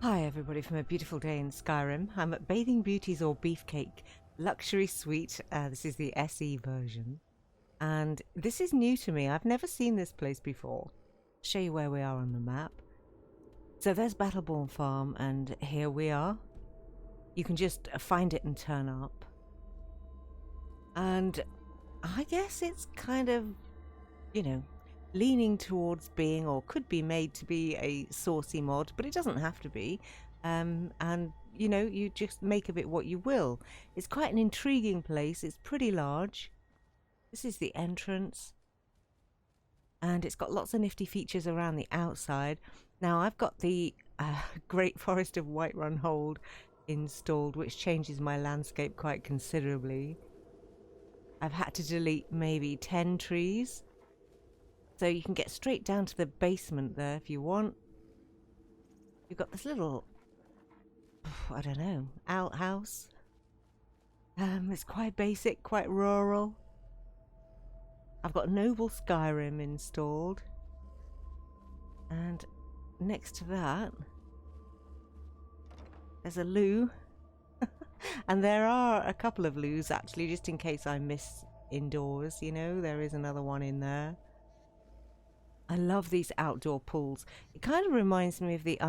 Hi everybody from a beautiful day in Skyrim. I'm at Bathing Beauties or Beefcake Luxury Suite. This is the SE version. And this is new to me. I've never seen this place before. I'll show you where we are on the map. So there's Battleborn Farm and here we are. You can just find it and turn up. And I guess it's kind of, leaning towards being or could be made to be a saucy mod, but it doesn't have to be. And you just make of it what you will. It's quite an intriguing place. It's pretty large. This is the entrance. And it's got lots of nifty features around the outside. Now I've got the Great Forest of Whiterun Hold installed, which changes my landscape quite considerably. I've had to delete maybe 10 trees. So you can get straight down to the basement there if you want. You've got this little, I don't know, outhouse. It's quite basic, quite rural. I've got Noble Skyrim installed. And next to that, there's a loo. And there are a couple of loos actually, just in case I miss indoors, there is another one in there. I love these outdoor pools. It kind of reminds me of the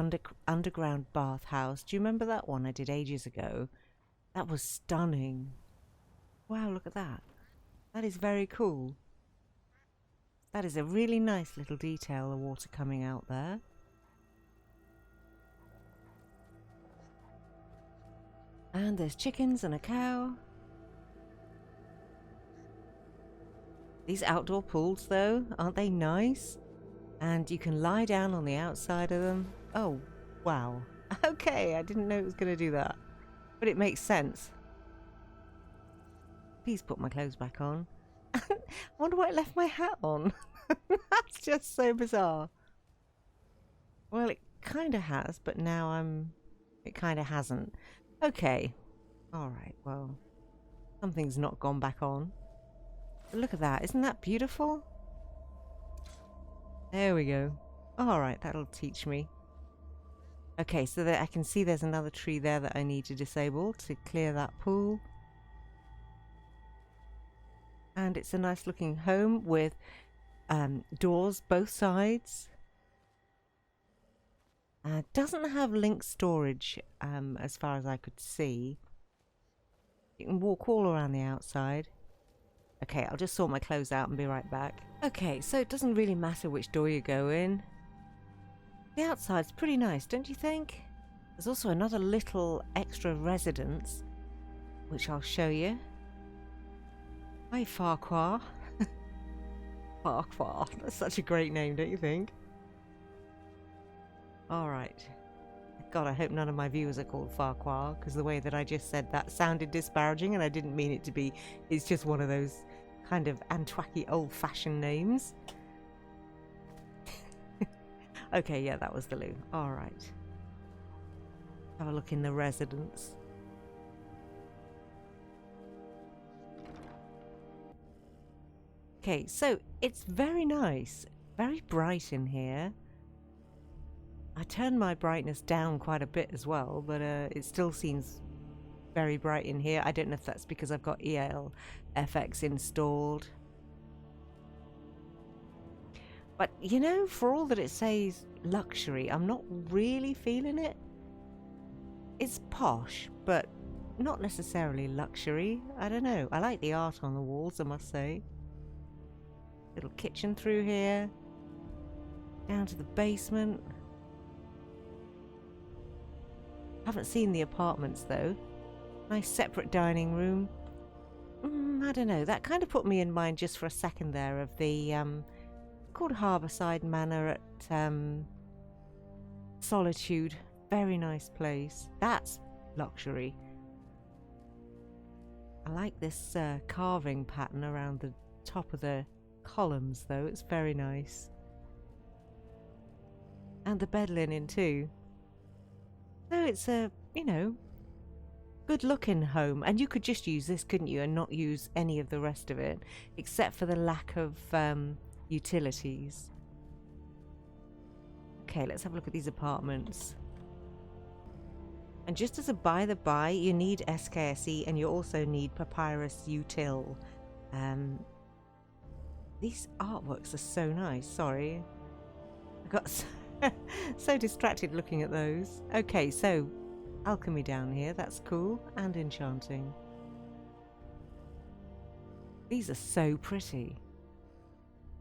underground bathhouse. Do you remember that one I did ages ago? That was stunning. Wow, look at that. That is very cool. That is a really nice little detail, the water coming out there. And there's chickens and a cow. These outdoor pools, though, aren't they nice? And you can lie down on the outside of them. Oh, wow. Okay, I didn't know it was going to do that. But it makes sense. Please put my clothes back on. I wonder why I left my hat on. That's just so bizarre. Well, it kind of has, but now it kind of hasn't. Okay. Alright, well, something's not gone back on. But look at that. Isn't that beautiful? There we go. Alright, that'll teach me. Okay, so that I can see there's another tree there that I need to disable to clear that pool. And it's a nice looking home with doors both sides. Doesn't have link storage as far as I could see. You can walk all around the outside. Okay, I'll just sort my clothes out and be right back. Okay, so it doesn't really matter which door you go in. The outside's pretty nice, don't you think? There's also another little extra residence, which I'll show you. Hi, Farquhar. Farquhar, that's such a great name, don't you think? Alright. God, I hope none of my viewers are called Farquhar, because the way that I just said that sounded disparaging and I didn't mean it to be. It's just one of those kind of Antwacky old-fashioned names. Okay, yeah, that was the loo. Alright. Have a look in the residence. Okay, so it's very nice. Very bright in here. I turned my brightness down quite a bit as well, but it still seems very bright in here. I don't know if that's because I've got ELFX installed. But, for all that it says luxury, I'm not really feeling it. It's posh, but not necessarily luxury. I don't know. I like the art on the walls, I must say. Little kitchen through here. Down to the basement. Haven't seen the apartments though. Nice separate dining room. I don't know. That kind of put me in mind just for a second there of the called Harbourside Manor at Solitude. Very nice place. That's luxury. I like this carving pattern around the top of the columns though. It's very nice. And the bed linen too. So it's a, good looking home. And you could just use this, couldn't you? And not use any of the rest of it. Except for the lack of utilities. Okay, let's have a look at these apartments. And just as a by the by, you need SKSE and you also need Papyrus Util. These artworks are so nice. Sorry. I got so distracted looking at those. Okay, so alchemy down here. That's cool. And enchanting. These are so pretty.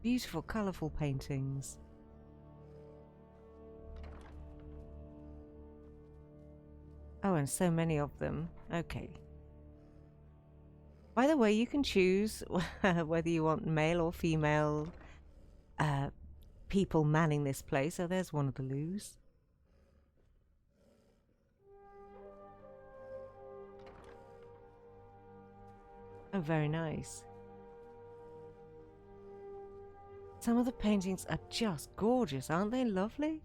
Beautiful, colourful paintings. Oh, and so many of them. Okay. By the way, you can choose whether you want male or female people manning this place. Oh, there's one of the loos. Oh, very nice. Some of the paintings are just gorgeous, aren't they lovely?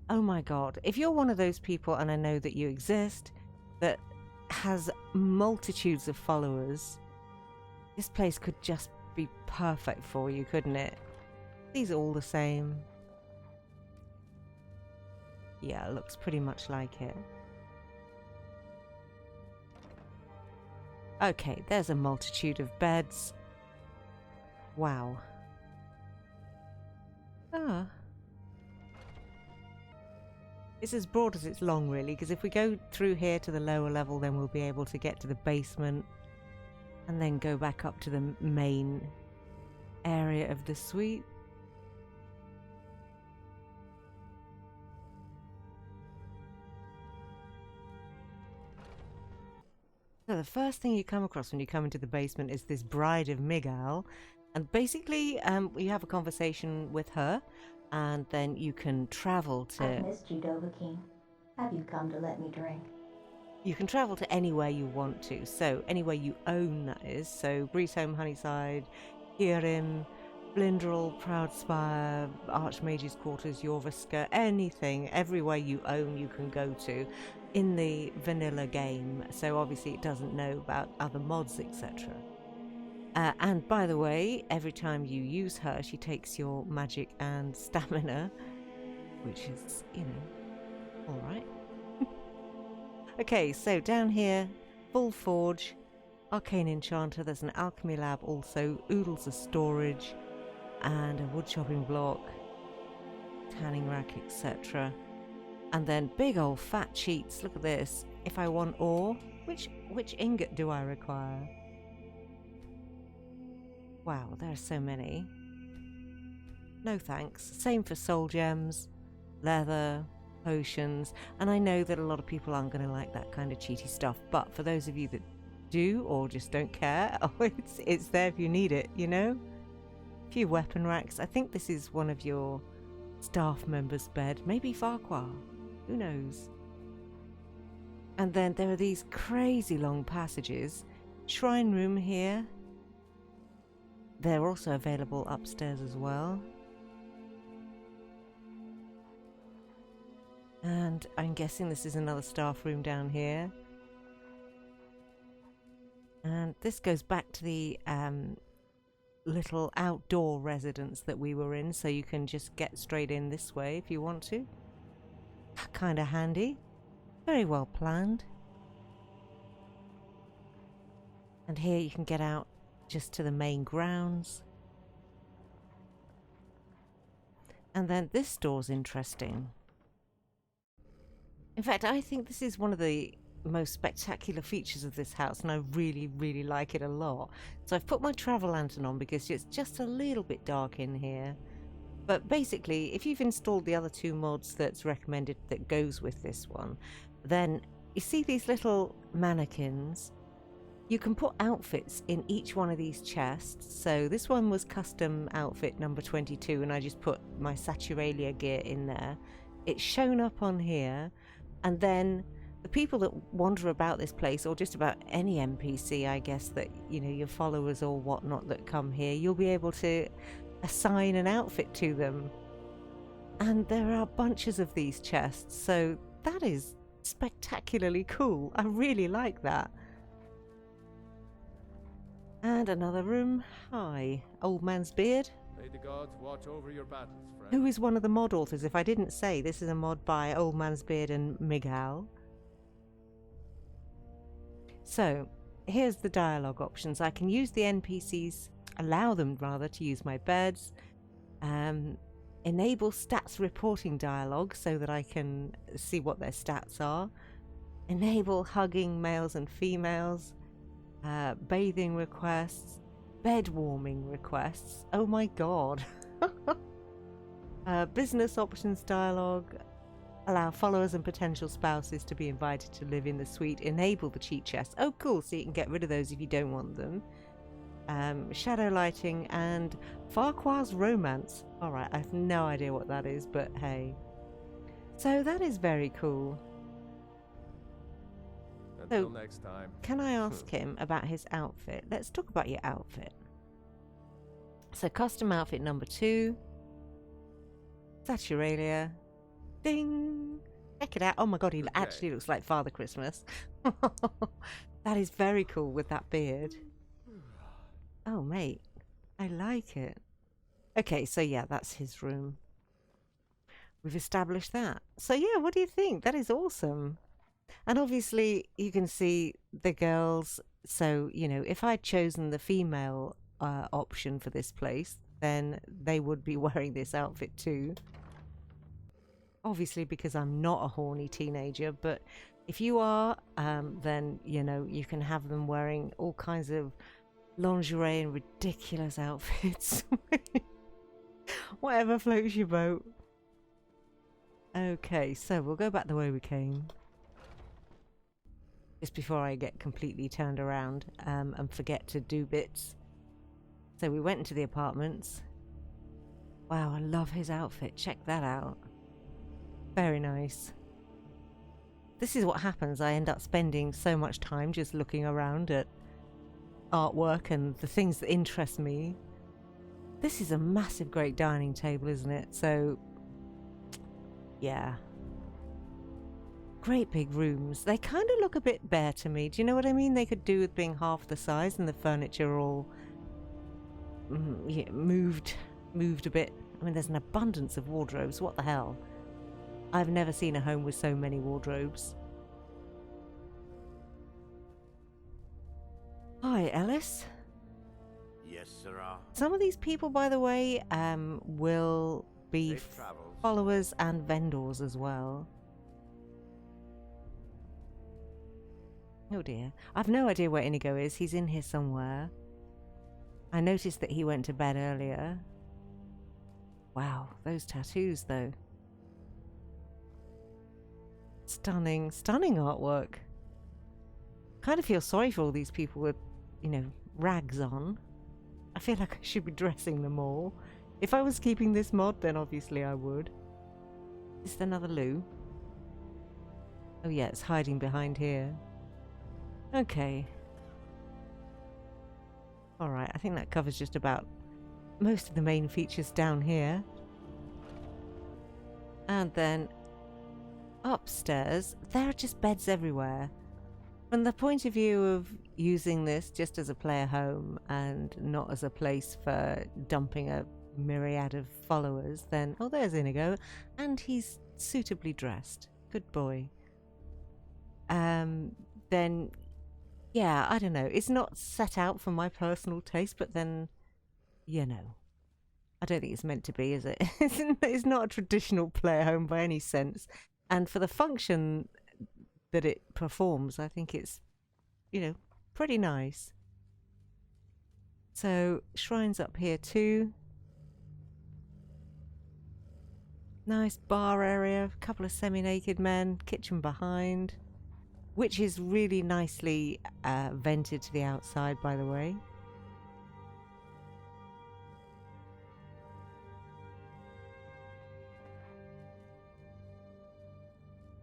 Oh my god, if you're one of those people, and I know that you exist, that has multitudes of followers, this place could just be perfect for you, couldn't it? These are all the same. Yeah, it looks pretty much like it. Okay, there's a multitude of beds. Wow. Ah. It's as broad as it's long, really, because if we go through here to the lower level, then we'll be able to get to the basement and then go back up to the main area of the suite. So the first thing you come across when you come into the basement is this Bride of Miguel, and basically you have a conversation with her, and then you can travel to... I've missed you, Dovahkiin. Have you come to let me drink? You can travel to anywhere you want to, so anywhere you own, that is. So Breezehome, Honeyside, Hierim, Blindrel, Proudspire, Archmage's Quarters, Jorviska, anything, everywhere you own you can go to in the vanilla game. So obviously it doesn't know about other mods, etc. And by the way, every time you use her, she takes your magic and stamina, which is, you know, alright. Okay, so down here, full forge, arcane enchanter, there's an alchemy lab also, oodles of storage, and a wood chopping block, tanning rack, etc. And then big old fat cheats, look at this. If I want ore, which ingot do I require? Wow, there are so many. No thanks. Same for soul gems, leather, potions, and I know that a lot of people aren't going to like that kind of cheaty stuff, but for those of you that do or just don't care, oh, it's there if you need it, you know? A few weapon racks. I think this is one of your staff members' bed, maybe Farquhar, who knows? And then there are these crazy long passages. Shrine room here. They're also available upstairs as well. And I'm guessing this is another staff room down here. And this goes back to the little outdoor residence that we were in, so you can just get straight in this way if you want to. Kind of handy. Very well planned. And here you can get out just to the main grounds. And then this door's interesting. In fact, I think this is one of the most spectacular features of this house, and I really, really like it a lot. So I've put my travel lantern on because it's just a little bit dark in here. But basically, if you've installed the other two mods that's recommended that goes with this one, then you see these little mannequins. You can put outfits in each one of these chests. So this one was custom outfit number 22, and I just put my Saturalia gear in there. It's shown up on here, and then the people that wander about this place, or just about any NPC, I guess, that, you know, your followers or whatnot that come here, you'll be able to assign an outfit to them. And there are bunches of these chests, so that is spectacularly cool. I really like that. And another room. Hi. Old man's beard. May the gods watch over your battles, friend. Who is one of the mod authors? If I didn't say, this is a mod by Old Man's Beard and Miguel. So, here's the dialogue options. I can use the NPCs, allow them rather to use my beds, enable stats reporting dialogue so that I can see what their stats are, enable hugging males and females, bathing requests, bed warming requests. Oh my god. Business options dialogue, allow followers and potential spouses to be invited to live in the suite, enable the cheat chest. Oh cool, so you can get rid of those if you don't want them. Shadow lighting and Farquhar's romance. Alright, I have no idea what that is, but hey. So that is very cool. Until next time. Can I ask him about his outfit? Let's talk about your outfit. So custom outfit number 2. Saturalia. Ding! Check it out. Oh my god, he actually looks like Father Christmas. That is very cool with that beard. Oh mate, I like it. Okay, so yeah, that's his room. We've established that. So yeah, what do you think? That is awesome. And obviously you can see the girls. So, you know, if I'd chosen the female option for this place, then they would be wearing this outfit too. Obviously because I'm not a horny teenager, but if you are, then, you know, you can have them wearing all kinds of lingerie and ridiculous outfits. Whatever floats your boat. Okay, so we'll go back the way we came. Just before I get completely turned around and forget to do bits. So we went into the apartments. Wow, I love his outfit. Check that out. Very nice. This is what happens. I end up spending so much time just looking around at artwork and the things that interest me. This is a massive great dining table, isn't it? So yeah, great big rooms. They kind of look a bit bare to me. Do you know what I mean? They could do with being half the size and the furniture all yeah, moved a bit. I mean, there's an abundance of wardrobes. What the hell? I've never seen a home with so many wardrobes. Hi, Ellis. Yes, sirrah. Some of these people, by the way, will be Safe travels. followers and vendors as well. Oh dear. I've no idea where Inigo is. He's in here somewhere. I noticed that he went to bed earlier. Wow, those tattoos though. Stunning, stunning artwork. Kind of feel sorry for all these people with, you know, rags on. I feel like I should be dressing them all. If I was keeping this mod, then obviously I would. Is there another loo? Oh yeah, it's hiding behind here. Okay. Alright, I think that covers just about most of the main features down here. And then upstairs, there are just beds everywhere. From the point of view of using this just as a player home and not as a place for dumping a myriad of followers, then, oh, there's Inigo, and he's suitably dressed. Good boy. Then, yeah, I don't know. It's not set out for my personal taste, but then, you know, I don't think it's meant to be, is it? It's not a traditional player home by any sense. And for the function that it performs, I think it's, you know, pretty nice. So, shrines up here too. Nice bar area, a couple of semi-naked men, kitchen behind, which is really nicely vented to the outside, by the way.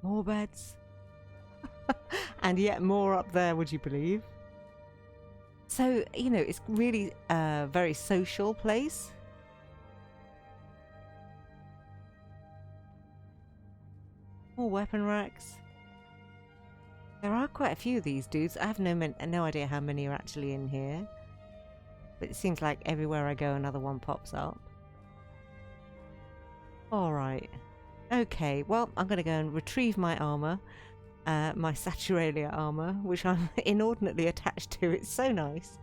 More beds. And yet more up there, would you believe? So, you know, it's really a very social place. More weapon racks. There are quite a few of these dudes. I have no idea how many are actually in here. But it seems like everywhere I go another one pops up. Alright. Okay, well, I'm going to go and retrieve my armour. My Saturalia armour, which I'm inordinately attached to. It's so nice.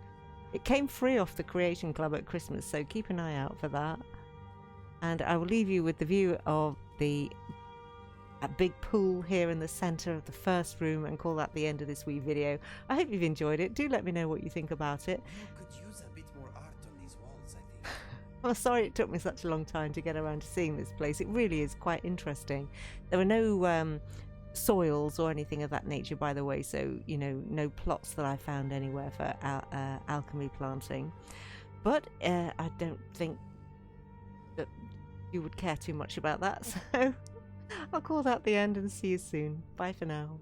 It came free off the Creation Club at Christmas, so keep an eye out for that. And I will leave you with the view of a big pool here in the centre of the first room and call that the end of this wee video. I hope you've enjoyed it. Do let me know what you think about it. You could use a bit more art on these walls, I think. Well, sorry it took me such a long time to get around to seeing this place. It really is quite interesting. There are no soils or anything of that nature, by the way, so, you know, no plots that I found anywhere for alchemy planting. But I don't think that you would care too much about that, so I'll call that the end and see you soon. Bye for now.